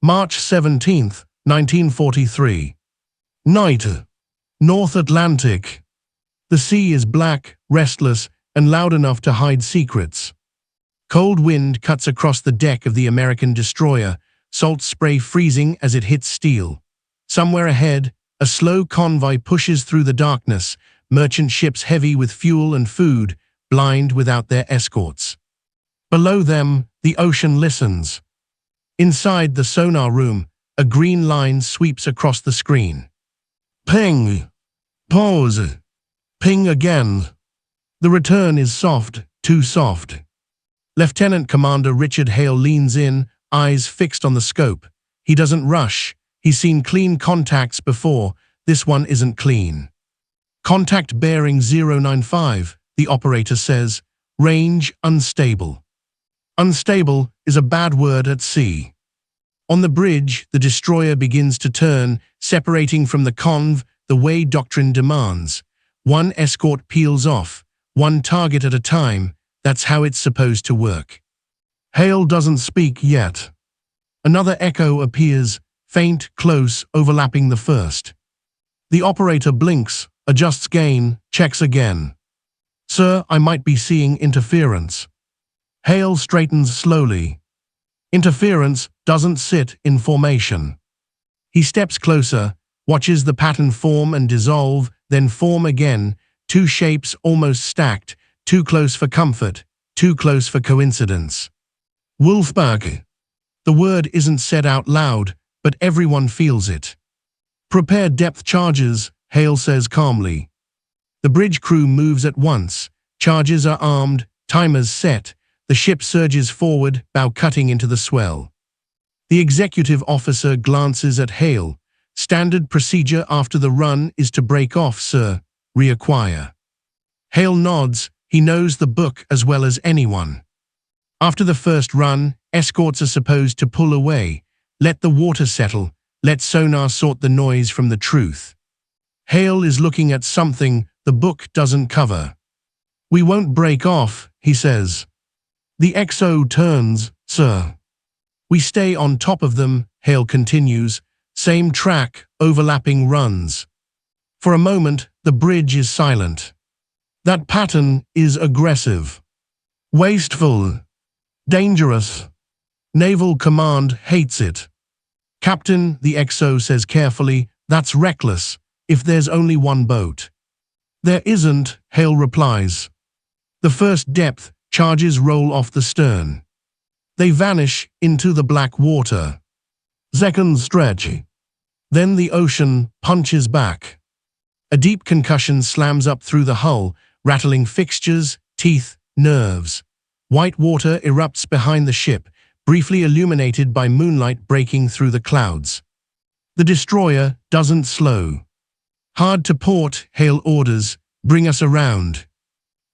March 17, 1943. Night. North Atlantic. The sea is black, restless, and loud enough to hide secrets. Cold wind cuts across the deck of the American destroyer, salt spray freezing as it hits steel. Somewhere ahead, a slow convoy pushes through the darkness, merchant ships heavy with fuel and food, blind without their escorts. Below them, the ocean listens. Inside the sonar room, a green line sweeps across the screen. Ping. Pause. Ping again. The return is soft, too soft. Lieutenant Commander Richard Hale leans in, eyes fixed on the scope. He doesn't rush. He's seen clean contacts before. This one isn't clean. Contact bearing 095, the operator says. Range unstable. Unstable is a bad word at sea. On the bridge, the destroyer begins to turn, separating from the conv the way doctrine demands. One escort peels off, one target at a time. That's how it's supposed to work. Hale doesn't speak yet. Another echo appears, faint, close, overlapping the first. The operator blinks, adjusts gain, checks again. Sir, I might be seeing interference. Hale straightens slowly. Interference doesn't sit in formation. He steps closer, watches the pattern form and dissolve, then form again, two shapes almost stacked, too close for comfort, too close for coincidence. Wolfberg. The word isn't said out loud, but everyone feels it. Prepare depth charges, Hale says calmly. The bridge crew moves at once. Charges are armed, timers set. The ship surges forward, bow cutting into the swell. The executive officer glances at Hale. Standard procedure after the run is to break off, sir. Reacquire. Hale nods. He knows the book as well as anyone. After the first run, escorts are supposed to pull away. Let the water settle. Let sonar sort the noise from the truth. Hale is looking at something the book doesn't cover. We won't break off, he says. The XO turns, sir. We stay on top of them, Hale continues. Same track, overlapping runs. For a moment, the bridge is silent. That pattern is aggressive. Wasteful. Dangerous. Naval Command hates it. Captain, the XO says carefully, that's reckless, if there's only one boat. There isn't, Hale replies. The first depth charges roll off the stern. They vanish into the black water. Second stretch. Then the ocean punches back. A deep concussion slams up through the hull, rattling fixtures, teeth, nerves. White water erupts behind the ship, briefly illuminated by moonlight breaking through the clouds. The destroyer doesn't slow. Hard to port, Hale orders, bring us around.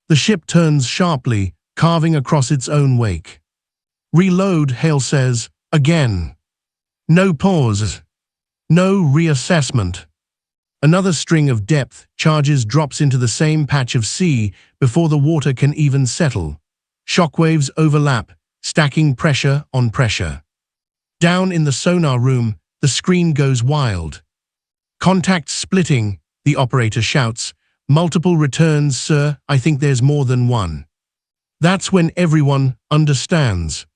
The ship turns sharply, carving across its own wake. Reload, Hale says, again. No pause. No reassessment. Another string of depth charges drops into the same patch of sea before the water can even settle. Shockwaves overlap, stacking pressure on pressure. Down in the sonar room, the screen goes wild. Contact splitting, the operator shouts. Multiple returns, sir, I think there's more than one. That's when everyone understands.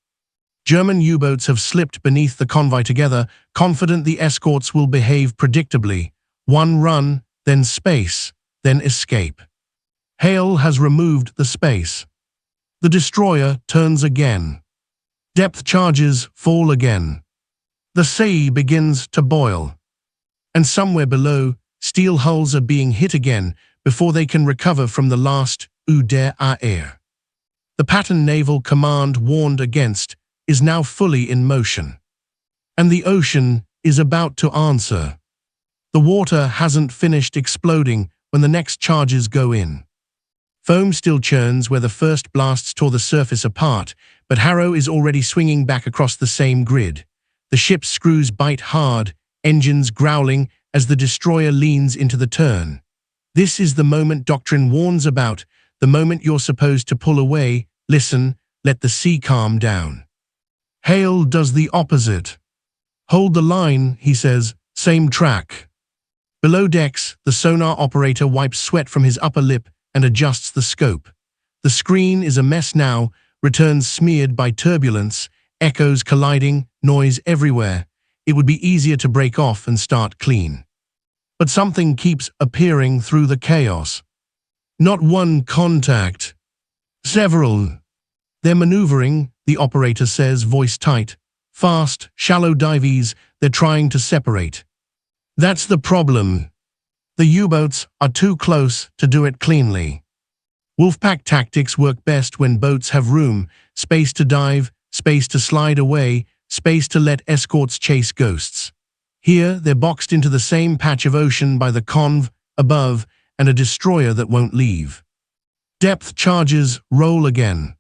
German U-boats have slipped beneath the convoy together, confident the escorts will behave predictably. One run, then space, then escape. Hale has removed the space. The destroyer turns again. Depth charges fall again. The sea begins to boil. And somewhere below, steel hulls are being hit again before they can recover from the last WWII. The pattern Naval Command warned against is now fully in motion. And the ocean is about to answer. The water hasn't finished exploding when the next charges go in. Foam still churns where the first blasts tore the surface apart, but Harrow is already swinging back across the same grid. The ship's screws bite hard, engines growling as the destroyer leans into the turn. This is the moment doctrine warns about, the moment you're supposed to pull away, listen, let the sea calm down. Hale does the opposite. Hold the line, he says, same track. Below decks, the sonar operator wipes sweat from his upper lip and adjusts the scope. The screen is a mess now, returns smeared by turbulence, echoes colliding, noise everywhere. It would be easier to break off and start clean. But something keeps appearing through the chaos. Not one contact. Several. They're maneuvering, the operator says, voice tight. Fast, shallow dives, they're trying to separate. That's the problem. The U-boats are too close to do it cleanly. Wolfpack tactics work best when boats have room, space to dive, space to slide away, space to let escorts chase ghosts. Here, they're boxed into the same patch of ocean by the conv above and a destroyer that won't leave. Depth charges roll again.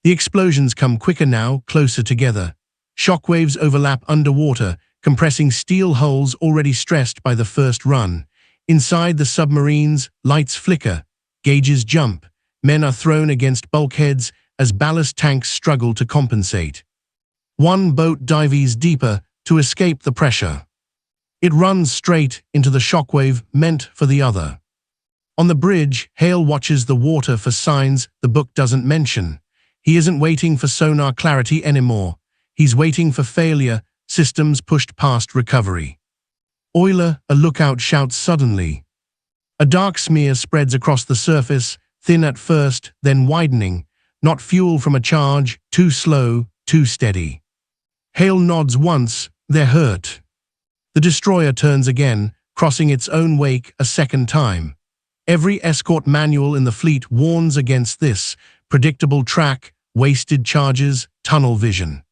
The explosions come quicker now, closer together. Shockwaves overlap underwater, compressing steel hulls already stressed by the first run. Inside the submarines, lights flicker, gauges jump, men are thrown against bulkheads as ballast tanks struggle to compensate. One boat dives deeper to escape the pressure. It runs straight into the shockwave meant for the other. On the bridge, Hale watches the water for signs the book doesn't mention. He isn't waiting for sonar clarity anymore. He's waiting for failure, systems pushed past recovery. Oiler, a lookout, shouts suddenly. A dark smear spreads across the surface, thin at first, then widening. Not fuel from a charge, too slow, too steady. Hale nods once, they're hurt. The destroyer turns again, crossing its own wake a second time. Every escort manual in the fleet warns against this: predictable track, wasted charges, tunnel vision.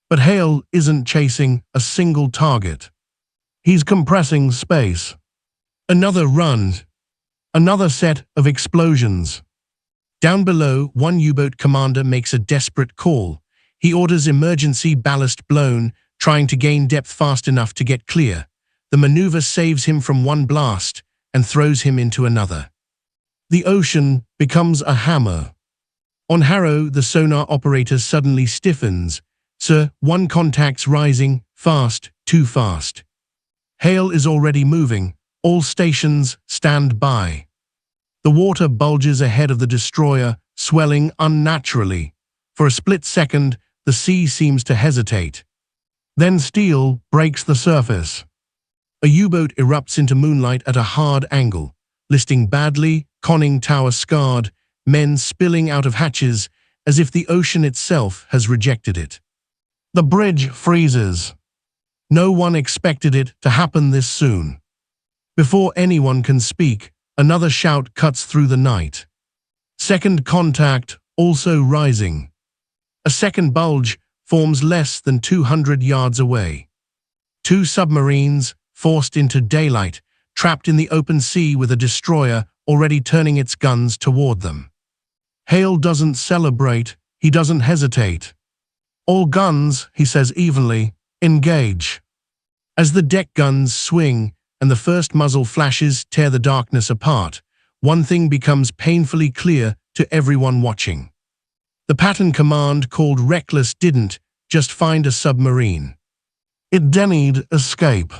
But Hale isn't chasing a single target. He's compressing space. Another run. Another set of explosions. Down below, one U-boat commander makes a desperate call. He orders emergency ballast blown, trying to gain depth fast enough to get clear. The maneuver saves him from one blast and throws him into another. The ocean becomes a hammer. On Harrow, the sonar operator suddenly stiffens. Sir, one contact's rising, fast, too fast. Hale is already moving. All stations stand by. The water bulges ahead of the destroyer, swelling unnaturally. For a split second, the sea seems to hesitate. Then steel breaks the surface. A U-boat erupts into moonlight at a hard angle, listing badly, conning tower scarred, men spilling out of hatches as if the ocean itself has rejected it. The bridge freezes. No one expected it to happen this soon. Before anyone can speak, another shout cuts through the night. Second contact, also rising. A second bulge forms less than 200 yards away. Two submarines, forced into daylight, trapped in the open sea with a destroyer already turning its guns toward them. Hale doesn't celebrate, he doesn't hesitate. All guns, he says evenly, engage. As the deck guns swing and the first muzzle flashes tear the darkness apart, one thing becomes painfully clear to everyone watching. The pattern command called Reckless didn't just find a submarine. It denied escape.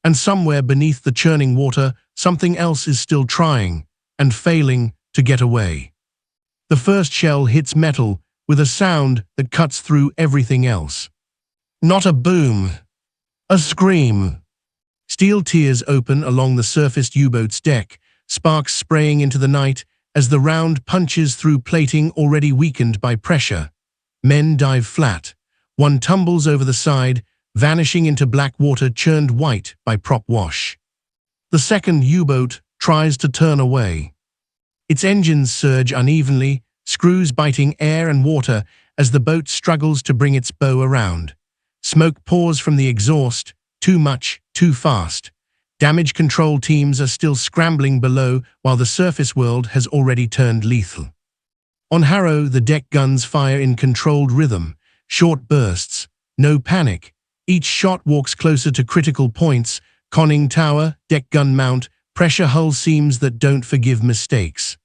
And somewhere beneath the churning water, something else is still trying and failing to get away. The first shell hits metal with a sound that cuts through everything else. Not a boom, a scream. Steel tears open along the surfaced U-boat's deck, sparks spraying into the night as the round punches through plating already weakened by pressure. Men dive flat. One tumbles over the side, vanishing into black water churned white by prop wash. The second U-boat tries to turn away. Its engines surge unevenly, screws biting air and water as the boat struggles to bring its bow around. Smoke pours from the exhaust, too much, too fast. Damage control teams are still scrambling below while the surface world has already turned lethal. On Harrow, the deck guns fire in controlled rhythm, short bursts, no panic. Each shot walks closer to critical points: conning tower, deck gun mount, pressure hull seams that don't forgive mistakes.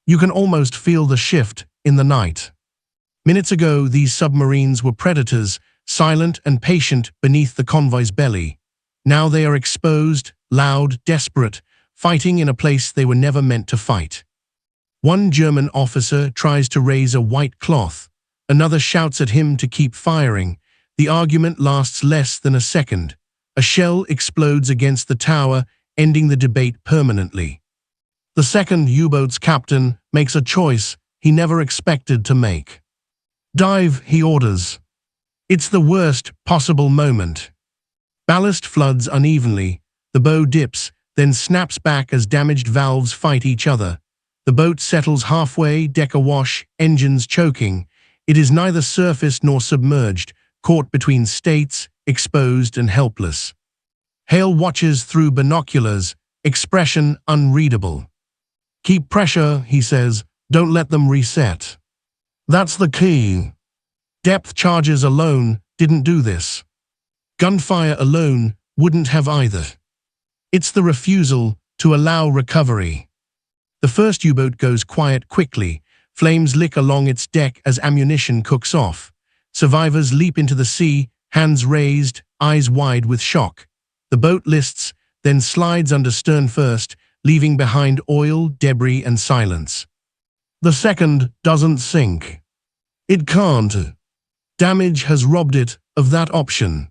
You can almost feel the shift in the night. Minutes ago, these submarines were predators. silent and patient beneath the convoy's belly. Now they are exposed, loud, desperate, fighting in a place they were never meant to fight. One German officer tries to raise a white cloth. Another shouts at him to keep firing. The argument lasts less than a second. A shell explodes against the tower, ending the debate permanently. The second U-boat's captain makes a choice he never expected to make. "Dive," he orders. It's the worst possible moment. Ballast floods unevenly. The bow dips, then snaps back as damaged valves fight each other. The boat settles halfway, deck awash, engines choking. It is neither surfaced nor submerged, caught between states, exposed and helpless. Hale watches through binoculars, expression unreadable. "Keep pressure," he says. "Don't let them reset." That's the key. Depth charges alone didn't do this. Gunfire alone wouldn't have either. It's the refusal to allow recovery. The first U-boat goes quiet quickly. Flames lick along its deck as ammunition cooks off. Survivors leap into the sea, hands raised, eyes wide with shock. The boat lists, then slides under stern first, leaving behind oil, debris, and silence. The second doesn't sink. It can't. Damage has robbed it of that option.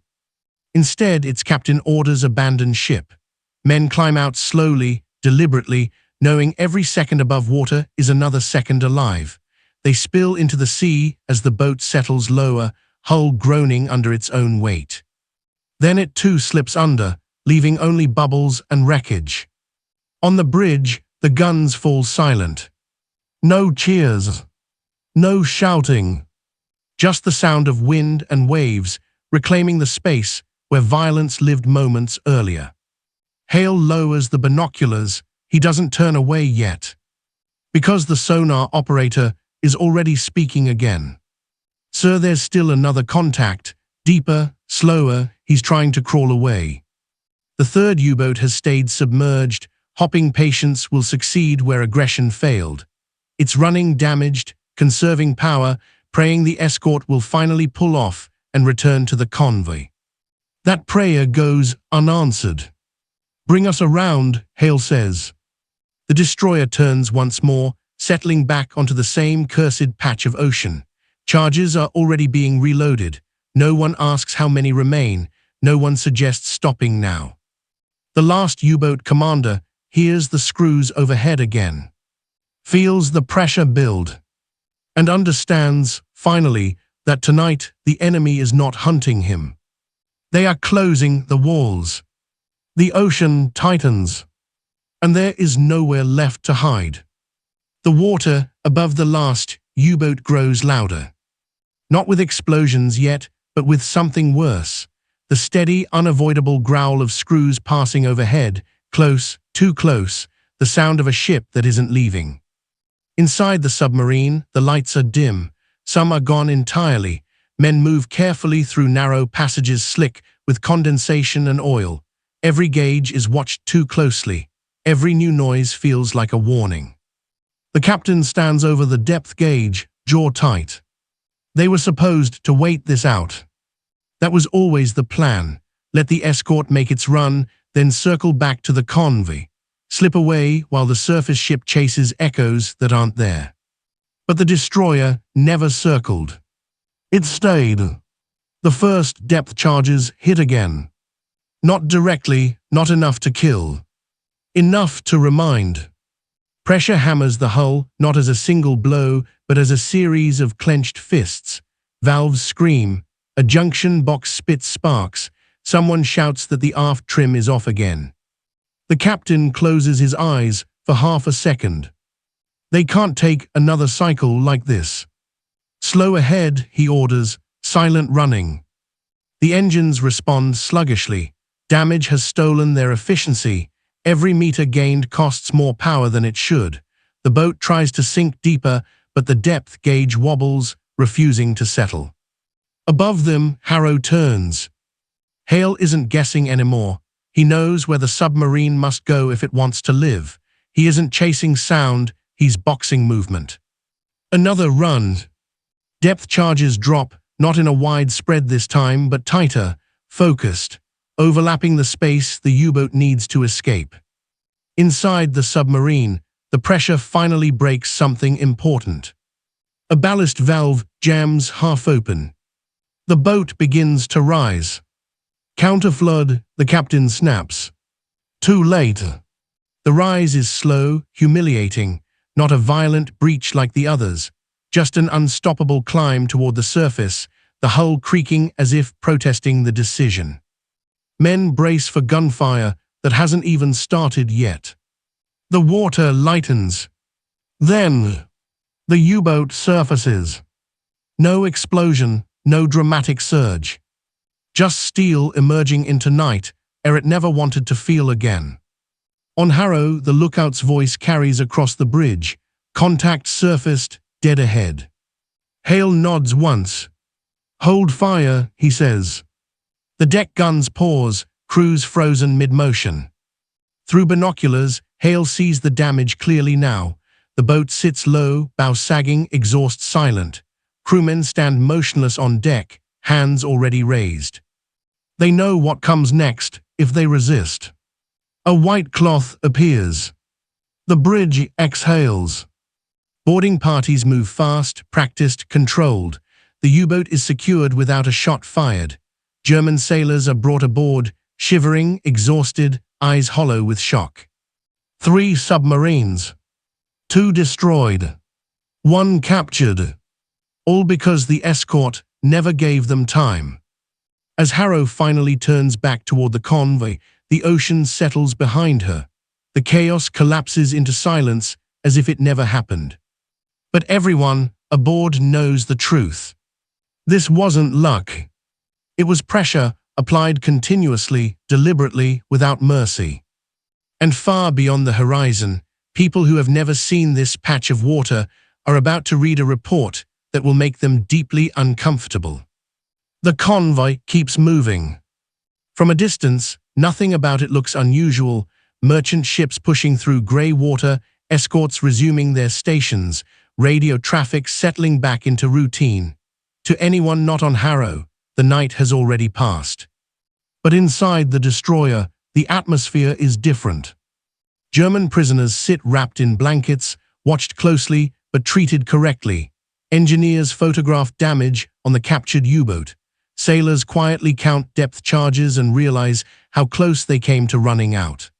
Instead, its captain orders abandon ship. Men climb out slowly, deliberately, knowing every second above water is another second alive. They spill into the sea as the boat settles lower, hull groaning under its own weight. Then it too slips under, leaving only bubbles and wreckage. On the bridge, the guns fall silent. No cheers. No shouting. Just the sound of wind and waves, reclaiming the space where violence lived moments earlier. Hale lowers the binoculars. He doesn't turn away yet. Because the sonar operator is already speaking again. "Sir, there's still another contact. Deeper, slower, he's trying to crawl away." The third U-boat has stayed submerged. Hopping patience will succeed where aggression failed. It's running damaged, conserving power, praying the escort will finally pull off and return to the convoy. That prayer goes unanswered. "Bring us around," Hale says. The destroyer turns once more, settling back onto the same cursed patch of ocean. Charges are already being reloaded. No one asks how many remain. No one suggests stopping now. The last U-boat commander hears the screws overhead again, feels the pressure build, and understands, finally, that tonight the enemy is not hunting him. They are closing the walls. The ocean tightens, and there is nowhere left to hide. The water above the last U-boat grows louder. Not with explosions yet, but with something worse. The steady, unavoidable growl of screws passing overhead, close, too close, the sound of a ship that isn't leaving. Inside the submarine, the lights are dim. Some are gone entirely. Men move carefully through narrow passages slick with condensation and oil. Every gauge is watched too closely. Every new noise feels like a warning. The captain stands over the depth gauge, jaw tight. They were supposed to wait this out. That was always the plan. Let the escort make its run, then circle back to the convoy. Slip away while the surface ship chases echoes that aren't there. But the destroyer never circled. It stayed. The first depth charges hit again. Not directly, not enough to kill. Enough to remind. Pressure hammers the hull, not as a single blow, but as a series of clenched fists. Valves scream. A junction box spits sparks. Someone shouts that the aft trim is off again. The captain closes his eyes for half a second. They can't take another cycle like this. Slow ahead, he orders, silent running. The engines respond sluggishly. Damage has stolen their efficiency. Every meter gained costs more power than it should. The boat tries to sink deeper, but the depth gauge wobbles, refusing to settle. Above them, Harrow turns. Hale isn't guessing anymore. He knows where the submarine must go if it wants to live. He isn't chasing sound, he's boxing movement. Another run. Depth charges drop, not in a wide spread this time, but tighter, focused, overlapping the space the U-boat needs to escape. Inside the submarine, the pressure finally breaks something important. A ballast valve jams half open. The boat begins to rise. Counterflood, the captain snaps. Too late. The rise is slow, humiliating, not a violent breach like the others, just an unstoppable climb toward the surface, the hull creaking as if protesting the decision. Men brace for gunfire that hasn't even started yet. The water lightens. Then, the U-boat surfaces. No explosion, no dramatic surge. Just steel emerging into night, it never wanted to feel again. On Harrow, the lookout's voice carries across the bridge. Contact surfaced, dead ahead. Hale nods once. Hold fire, he says. The deck guns pause, crews frozen mid-motion. Through binoculars, Hale sees the damage clearly now. The boat sits low, bow sagging, exhaust silent. Crewmen stand motionless on deck, hands already raised. They know what comes next if they resist. A white cloth appears. The bridge exhales. Boarding parties move fast, practiced, controlled. The U-boat is secured without a shot fired. German sailors are brought aboard, shivering, exhausted, eyes hollow with shock. 3 submarines. 2 destroyed. 1 captured. All because the escort never gave them time. As Harrow finally turns back toward the convoy, the ocean settles behind her. The chaos collapses into silence as if it never happened. But everyone aboard knows the truth. This wasn't luck. It was pressure applied continuously, deliberately, without mercy. And far beyond the horizon, people who have never seen this patch of water are about to read a report that will make them deeply uncomfortable. The convoy keeps moving. From a distance, nothing about it looks unusual. Merchant ships pushing through grey water, escorts resuming their stations, radio traffic settling back into routine. To anyone not on Harrow, the night has already passed. But inside the destroyer, the atmosphere is different. German prisoners sit wrapped in blankets, watched closely but treated correctly. Engineers photograph damage on the captured U-boat. Sailors quietly count depth charges and realize how close they came to running out.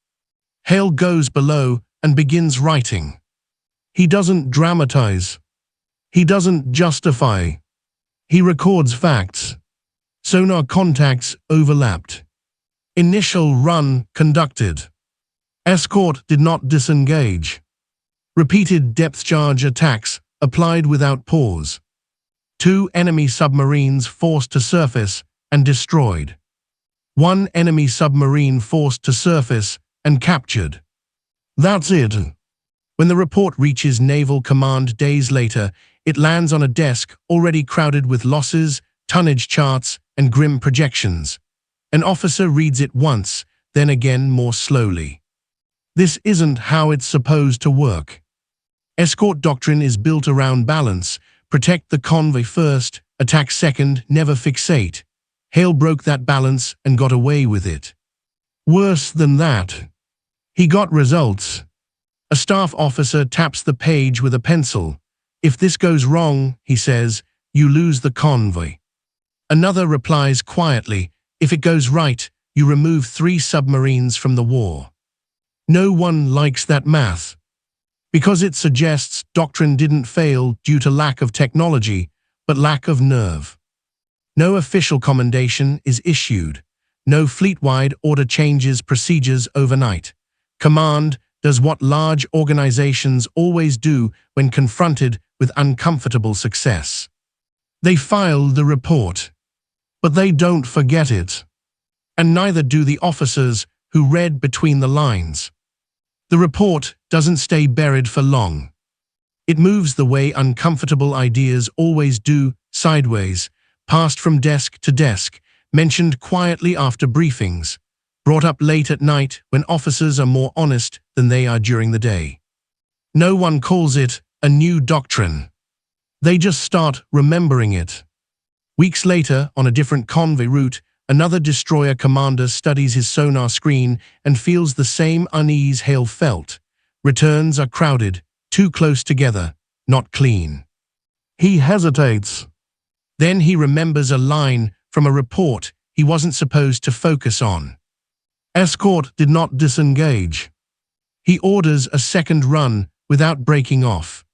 Hale goes below and begins writing. He doesn't dramatize. He doesn't justify. He records facts. Sonar contacts overlapped. Initial run conducted. Escort did not disengage. Repeated depth charge attacks applied without pause. 2 enemy submarines forced to surface and destroyed. 1 enemy submarine forced to surface and captured. That's it. When the report reaches Naval Command days later, it lands on a desk already crowded with losses, tonnage charts, and grim projections. An officer reads it once, then again more slowly. This isn't how it's supposed to work. Escort doctrine is built around balance. Protect the convoy first, attack second, never fixate. Hale broke that balance and got away with it. Worse than that, he got results. A staff officer taps the page with a pencil. If this goes wrong, he says, you lose the convoy. Another replies quietly, if it goes right, you remove 3 submarines from the war. No one likes that math. Because it suggests doctrine didn't fail due to lack of technology, but lack of nerve. No official commendation is issued. No fleet-wide order changes procedures overnight. Command does what large organizations always do when confronted with uncomfortable success. They file the report, but they don't forget it. And neither do the officers who read between the lines. The report doesn't stay buried for long. It moves the way uncomfortable ideas always do, sideways, passed from desk to desk, mentioned quietly after briefings, brought up late at night when officers are more honest than they are during the day. No one calls it a new doctrine. They just start remembering it. Weeks later, on a different convoy route, another destroyer commander studies his sonar screen and feels the same unease Hale felt. Returns are crowded, too close together, not clean. He hesitates. Then he remembers a line from a report he wasn't supposed to focus on. Escort did not disengage. He orders a second run without breaking off.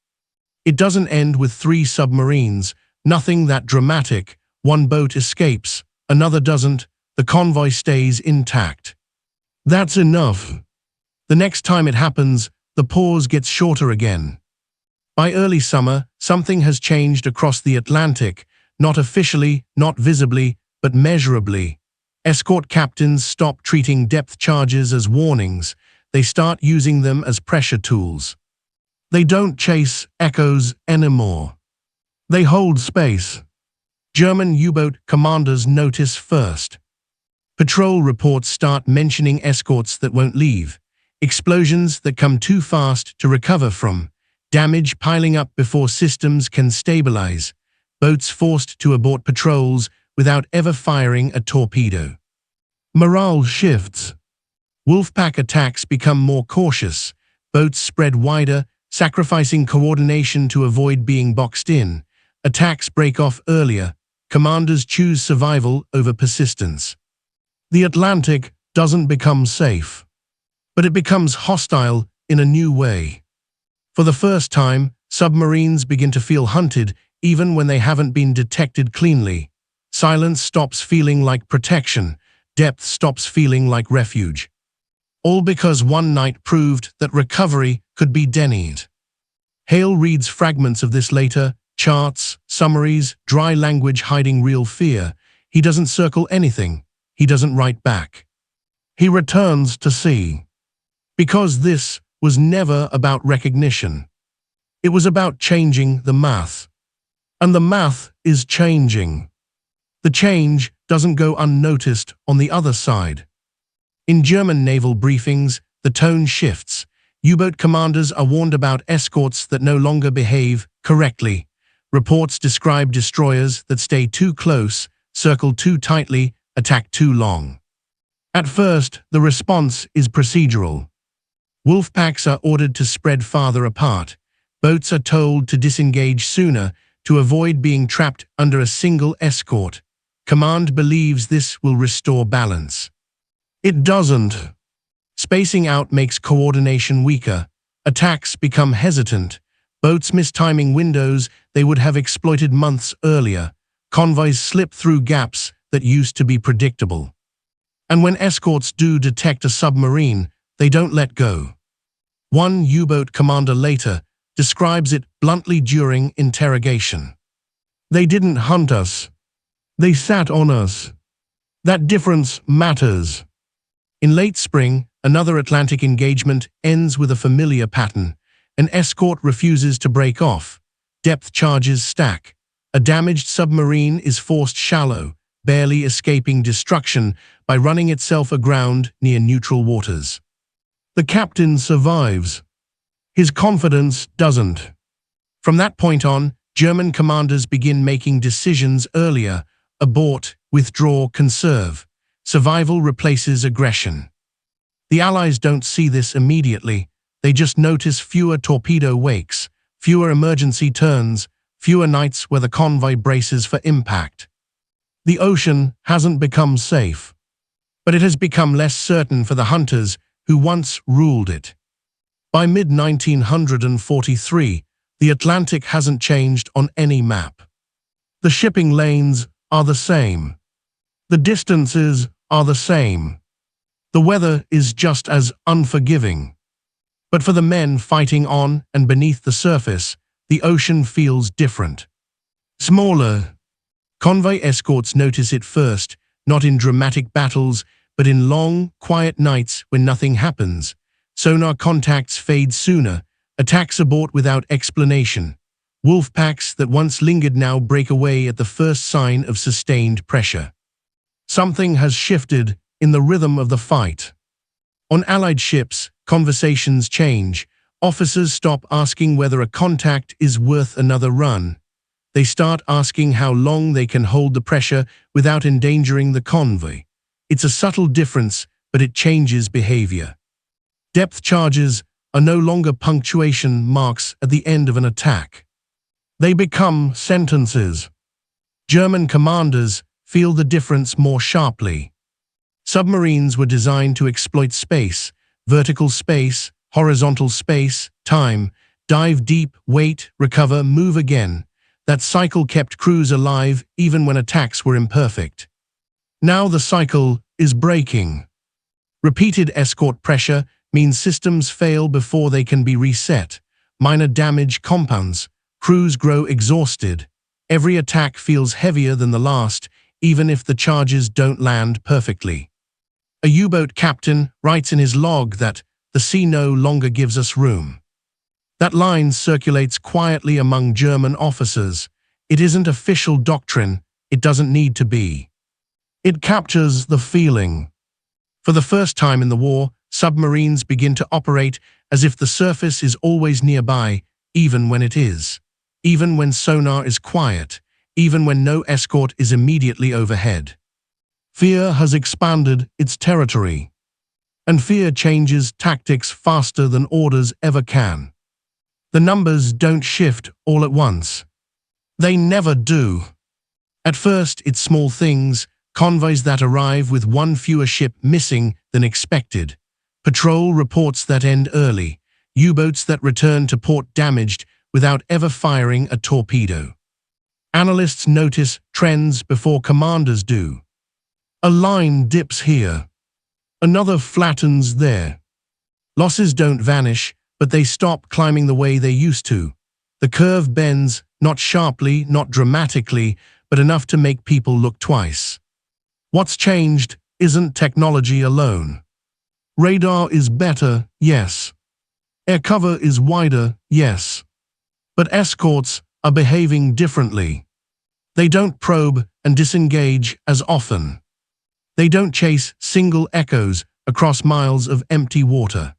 It doesn't end with 3 submarines, nothing that dramatic. One boat escapes, another doesn't, the convoy stays intact. That's enough. The next time it happens, the pause gets shorter again. By early summer, something has changed across the Atlantic, not officially, not visibly, but measurably. Escort captains stop treating depth charges as warnings. They start using them as pressure tools. They don't chase echoes anymore. They hold space. German U-boat commanders notice first. Patrol reports start mentioning escorts that won't leave, explosions that come too fast to recover from, damage piling up before systems can stabilize, boats forced to abort patrols without ever firing a torpedo. Morale shifts. Wolfpack attacks become more cautious, boats spread wider, sacrificing coordination to avoid being boxed in. Attacks break off earlier. Commanders choose survival over persistence. The Atlantic doesn't become safe, but it becomes hostile in a new way. For the first time, submarines begin to feel hunted even when they haven't been detected cleanly. Silence stops feeling like protection. Depth stops feeling like refuge. All because one night proved that recovery could be denied. Hale reads fragments of this later, charts, summaries, dry language hiding real fear. He doesn't circle anything. He doesn't write back. He returns to sea. Because this was never about recognition. It was about changing the math. And the math is changing. The change doesn't go unnoticed on the other side. In German naval briefings, the tone shifts. U-boat commanders are warned about escorts that no longer behave correctly. Reports describe destroyers that stay too close, circle too tightly, attack too long. At first, the response is procedural. Wolfpacks are ordered to spread farther apart. Boats are told to disengage sooner to avoid being trapped under a single escort. Command believes this will restore balance. It doesn't. Spacing out makes coordination weaker. Attacks become hesitant. Boats miss timing windows they would have exploited months earlier. Convoys slip through gaps that used to be predictable. And when escorts do detect a submarine, they don't let go. One U-boat commander later describes it bluntly during interrogation. They didn't hunt us. They sat on us. That difference matters. In late spring, another Atlantic engagement ends with a familiar pattern. An escort refuses to break off. Depth charges stack. A damaged submarine is forced shallow, barely escaping destruction by running itself aground near neutral waters. The captain survives. His confidence doesn't. From that point on, German commanders begin making decisions earlier: abort, withdraw, conserve. Survival replaces aggression. The Allies don't see this immediately. They just notice fewer torpedo wakes, fewer emergency turns, fewer nights where the convoy braces for impact. The ocean hasn't become safe, but it has become less certain for the hunters who once ruled it. By mid-1943, the Atlantic hasn't changed on any map. The shipping lanes are the same. The distances are the same. The weather is just as unforgiving. But for the men fighting on and beneath the surface, the ocean feels different. Smaller. Convoy escorts notice it first, not in dramatic battles, but in long, quiet nights when nothing happens. Sonar contacts fade sooner, attacks abort without explanation. Wolfpacks that once lingered now break away at the first sign of sustained pressure. Something has shifted in the rhythm of the fight. On Allied ships, conversations change. Officers stop asking whether a contact is worth another run. They start asking how long they can hold the pressure without endangering the convoy. It's a subtle difference, but it changes behavior. Depth charges are no longer punctuation marks at the end of an attack. They become sentences. German commanders feel the difference more sharply. Submarines were designed to exploit space, vertical space, horizontal space, time, dive deep, wait, recover, move again. That cycle kept crews alive even when attacks were imperfect. Now the cycle is breaking. Repeated escort pressure means systems fail before they can be reset. Minor damage compounds. Crews grow exhausted. Every attack feels heavier than the last, even if the charges don't land perfectly. A U-boat captain writes in his log that the sea no longer gives us room. That line circulates quietly among German officers. It isn't official doctrine. It doesn't need to be. It captures the feeling. For the first time in the war, submarines begin to operate as if the surface is always nearby, even when it is. Even when sonar is quiet. Even when no escort is immediately overhead. Fear has expanded its territory. And fear changes tactics faster than orders ever can. The numbers don't shift all at once. They never do. At first, it's small things, convoys that arrive with one fewer ship missing than expected, patrol reports that end early, U-boats that return to port damaged without ever firing a torpedo. Analysts notice trends before commanders do. A line dips here. Another flattens there. Losses don't vanish, but they stop climbing the way they used to. The curve bends, not sharply, not dramatically, but enough to make people look twice. What's changed isn't technology alone. Radar is better, yes. Air cover is wider, yes. But escorts are behaving differently. They don't probe and disengage as often. They don't chase single echoes across miles of empty water.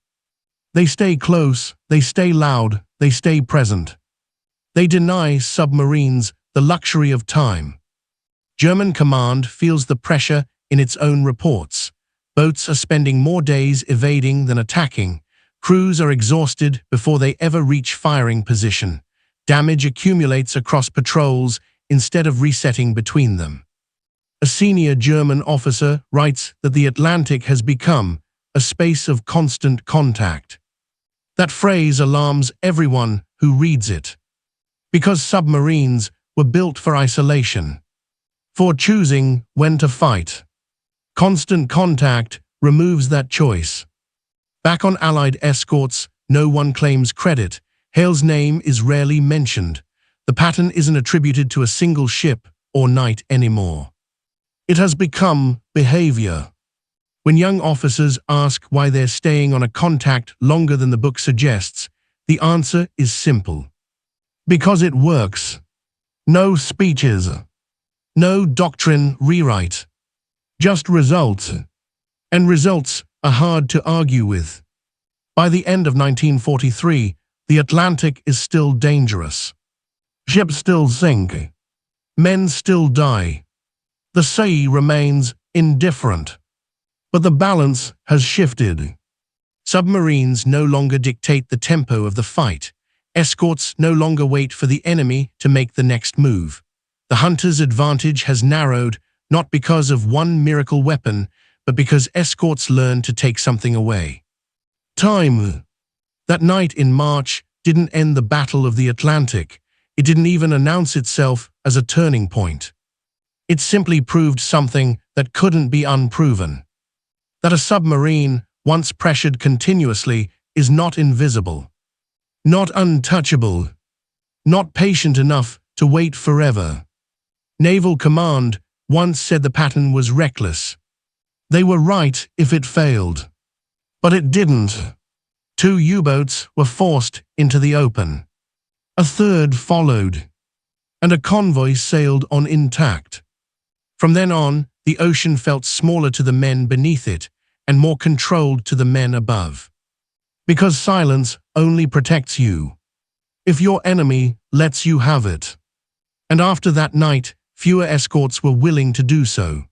They stay close, they stay loud, they stay present. They deny submarines the luxury of time. German command feels the pressure in its own reports. Boats are spending more days evading than attacking. Crews are exhausted before they ever reach firing position. Damage accumulates across patrols instead of resetting between them. A senior German officer writes that the Atlantic has become a space of constant contact. That phrase alarms everyone who reads it. Because submarines were built for isolation. For choosing when to fight. Constant contact removes that choice. Back on Allied escorts, no one claims credit. Hale's name is rarely mentioned. The pattern isn't attributed to a single ship or night anymore. It has become behavior. When young officers ask why they're staying on a contact longer than the book suggests, the answer is simple. Because it works. No speeches. No doctrine rewrite. Just results. And results are hard to argue with. By the end of 1943, the Atlantic is still dangerous. Ships still sink. Men still die. The sea remains indifferent. But the balance has shifted. Submarines no longer dictate the tempo of the fight. Escorts no longer wait for the enemy to make the next move. The hunter's advantage has narrowed, not because of one miracle weapon, but because escorts learn to take something away. Time. That night in March didn't end the Battle of the Atlantic. It didn't even announce itself as a turning point. It simply proved something that couldn't be unproven. That a submarine, once pressured continuously, is not invisible. Not untouchable. Not patient enough to wait forever. Naval Command once said the pattern was reckless. They were right if it failed. But it didn't. 2 U-boats were forced into the open. A third followed. And a convoy sailed on intact. From then on, the ocean felt smaller to the men beneath it and more controlled to the men above. Because silence only protects you. If your enemy lets you have it. and after that night, fewer escorts were willing to do so.